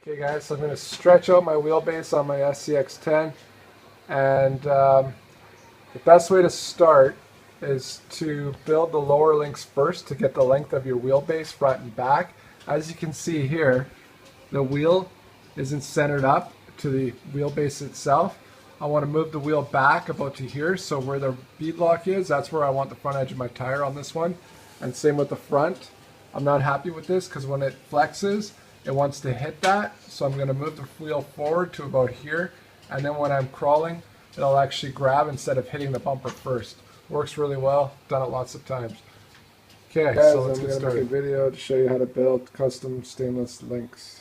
Okay guys, so I'm going to stretch out my wheelbase on my SCX10, and the best way to start is to build the lower links first to get the length of your wheelbase front and back. As you can see here, the wheel isn't centered up to the wheelbase itself. I want to move the wheel back about to here, so where the bead lock is, that's where I want the front edge of my tire on this one. And same with the front. I'm not happy with this because when it flexes, it wants to hit that, so I'm going to move the wheel forward to about here, and then when I'm crawling, it'll actually grab instead of hitting the bumper first. Works really well, done it lots of times. Okay, Guys, so let's I'm get going to make a started. video to show you how to build custom stainless links.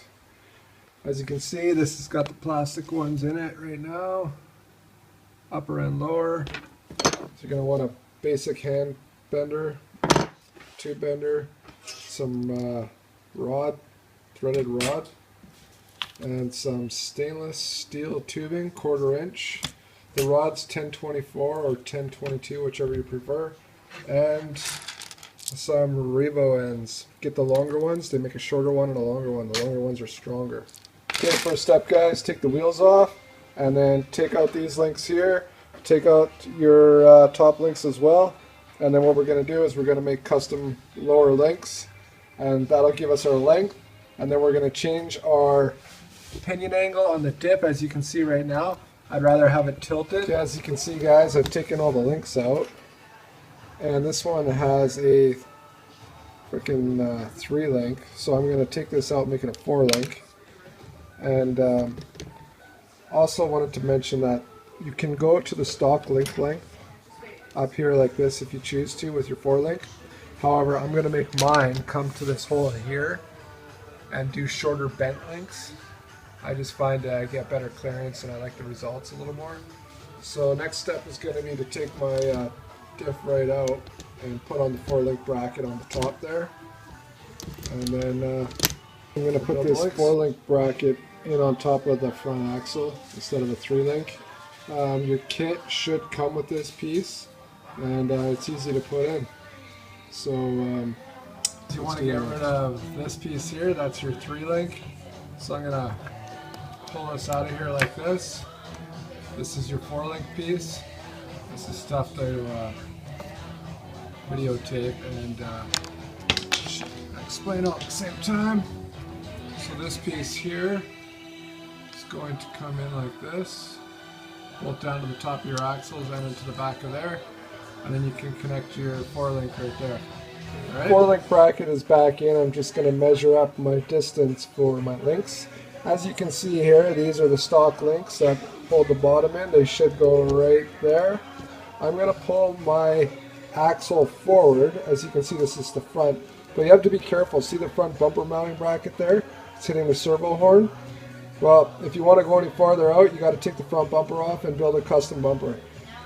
As you can see, this has got the plastic ones in it right now, upper and lower. So you're going to want a basic hand bender, tube bender, some threaded rod, and some stainless steel tubing, 1/4 inch. The rod's 1024 or 1022, whichever you prefer, and some Revo ends. Get the longer ones, they make a shorter one and a longer one. The longer ones are stronger. Okay, first step guys, take the wheels off, and then take out these links here, take out your top links as well, and then what we're going to do is we're going to make custom lower links, and that'll give us our length, and then we're going to change our Pinion angle on the dip, as you can see right now. I'd rather have it tilted. Okay, as you can see guys, I've taken all the links out, and this one has a freaking 3 link, so I'm going to take this out, make it a 4 link. And also wanted to mention that you can go to the stock link length up here like this if you choose to with your 4 link. However, I'm going to make mine come to this hole here and do shorter bent links. I just find I get better clearance and I like the results a little more. So next step is going to be to take my diff right out and put on the 4 link bracket on the top there. And then I'm going to put this 4 link bracket in on top of the front axle instead of a 3 link. Your kit should come with this piece, and it's easy to put in. So Do you want to get rid of this piece here? That's your 3 link. So I'm going to pull this out of here like this. This is your 4 link piece. This is stuff to videotape and explain all at the same time. So this piece here is going to come in like this, bolt down to the top of your axles and into the back of there, and then you can connect your 4 link right there. All right? 4 link bracket is back in. I'm just going to measure up my distance for my links. As you can see here, these are the stock links that hold the bottom in. They should go right there. I'm going to pull my axle forward. As you can see, this is the front, but you have to be careful. See the front bumper mounting bracket there? It's hitting the servo horn. Well, if you want to go any farther out, you got to take the front bumper off and build a custom bumper,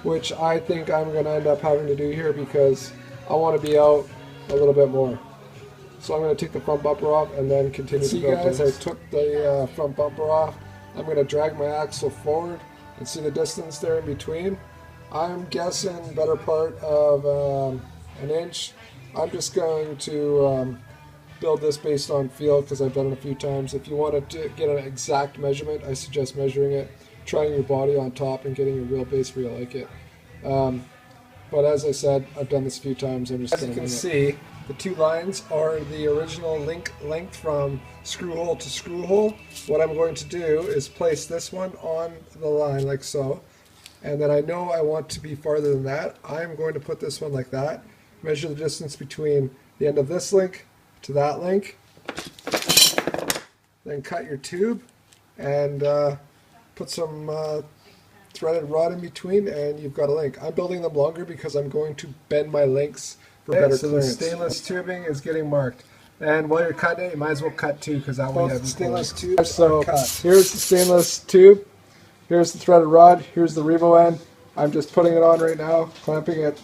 which I think I'm going to end up having to do here because I want to be out a little bit more. So I'm going to take the front bumper off and then continue to build. As I took the front bumper off, I'm going to drag my axle forward and see the distance there in between. I'm guessing better part of an inch. I'm just going to build this based on feel because I've done it a few times. If you want to get an exact measurement, I suggest measuring it, trying your body on top, and getting your wheelbase where you like it. But as I said, I've done this a few times. I'm just As you can see, the 2 lines are the original link length from screw hole to screw hole. What I'm going to do is place this one on the line like so, and then I know I want to be farther than that. I'm going to put this one like that, measure the distance between the end of this link to that link, then cut your tube and put some threaded rod in between, and you've got a link. I'm building them longer because I'm going to bend my links for better so clearance. the stainless tubing is getting marked. And while you're cutting it, you might as well cut 2 because that way you have Stainless equal tubes. So cut. here's the stainless tube, here's the threaded rod, here's the Revo end. I'm just putting it on right now, clamping it,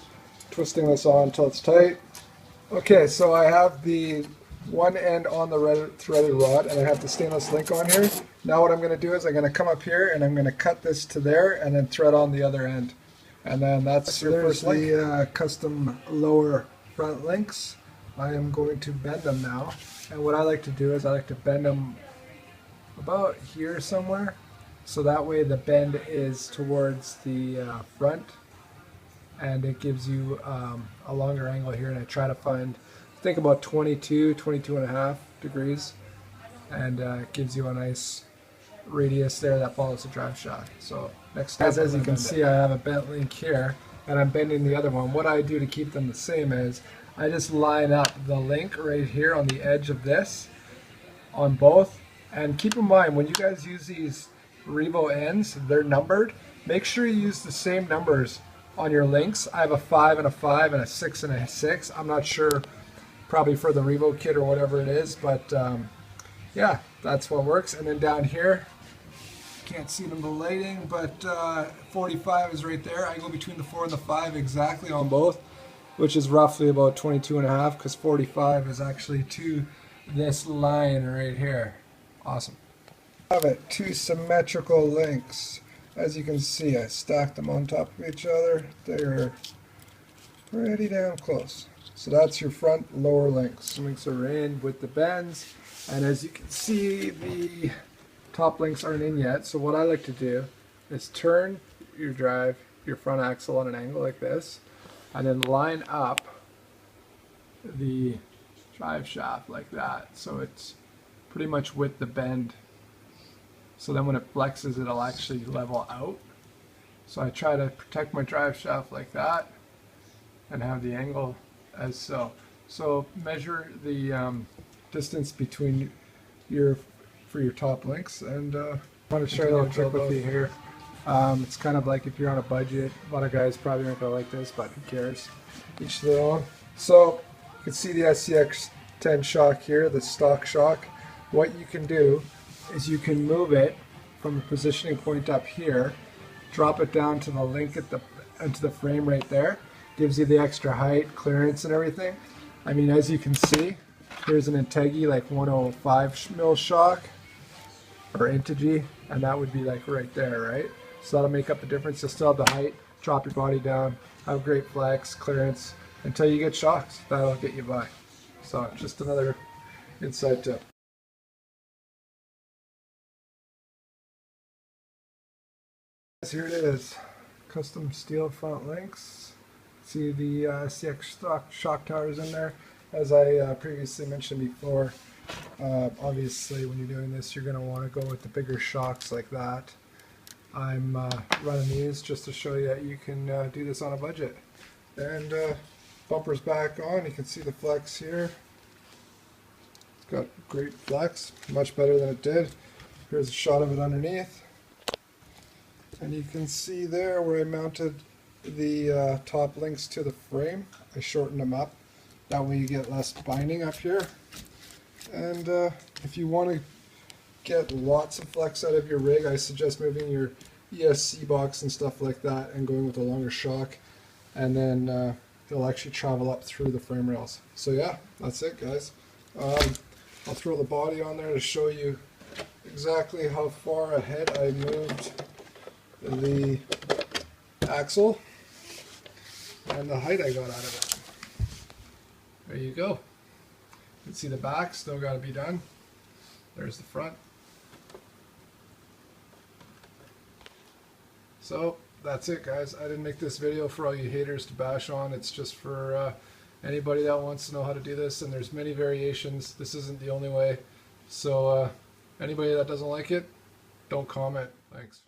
twisting this on until it's tight. Okay, so I have the one end on the threaded rod and I have the stainless link on here. Now what I'm going to do is I'm going to come up here and I'm going to cut this to there and then thread on the other end. And then that's your first link. The custom lower front links. I am going to bend them now. And what I like to do is I like to bend them about here somewhere. So that way the bend is towards the front, and it gives you a longer angle here. And I try to find, I think about 22 and a half degrees, and it gives you a nice radius there that follows the drive shaft. So next step, as you can see, I have a bent link here, and I'm bending the other one. What I do to keep them the same is I just line up the link right here on the edge of this on both. And keep in mind, when you guys use these Revo ends, they're numbered. Make sure you use the same numbers on your links. I have a 5 and a 5 and a 6 and a 6. I'm not sure, probably for the Revo kit or whatever it is, but yeah, that's what works. And then down here, can't see them the lighting, but 45 is right there. I go between the 4 and the 5 exactly on both, which is roughly about 22 and a half, because 45 is actually to this line right here. Awesome. I have it, 2 symmetrical links. As you can see, I stacked them on top of each other. They're pretty damn close. So that's your front lower links. Links are in with the bends, and as you can see, the top links aren't in yet. So what I like to do is turn your front axle on an angle like this, and then line up the drive shaft like that, so it's pretty much with the bend. So then when it flexes, it'll actually level out. So I try to protect my drive shaft like that and have the angle as so. So measure the distance between for your top links, and I want to share a little trick with you here. It's kind of like if you're on a budget. A lot of guys probably aren't gonna like this, but who cares? Each their own. So you can see the SCX10 shock here, the stock shock. What you can do is you can move it from the positioning point up here, drop it down to the link into the frame right there. Gives you the extra height, clearance, and everything. I mean, as you can see, here's an Integi like 105 mil shock, or Integi, and that would be like right there, right? So that'll make up the difference. You'll still have the height, drop your body down, have great flex, clearance, until you get shocks. That'll get you by. So just another inside tip. Here it is, custom steel front links. See the CX stock shock towers in there. As I previously mentioned before, obviously when you're doing this, you're going to want to go with the bigger shocks like that. I'm running these just to show you that you can do this on a budget. And bumper's back on. You can see the flex here. It's got great flex, much better than it did. Here's a shot of it underneath. And you can see there where I mounted the top links to the frame. I shortened them up. That way you get less binding up here. And if you want to get lots of flex out of your rig, I suggest moving your ESC box and stuff like that and going with a longer shock. And then it'll actually travel up through the frame rails. So yeah, that's it, guys. I'll throw the body on there to show you exactly how far ahead I moved the axle and the height I got out of it. There you go. You can see the back, still got to be done. There's the front. So that's it, guys. I didn't make this video for all you haters to bash on. It's just for anybody that wants to know how to do this, and there's many variations. This isn't the only way. So anybody that doesn't like it, don't comment. Thanks.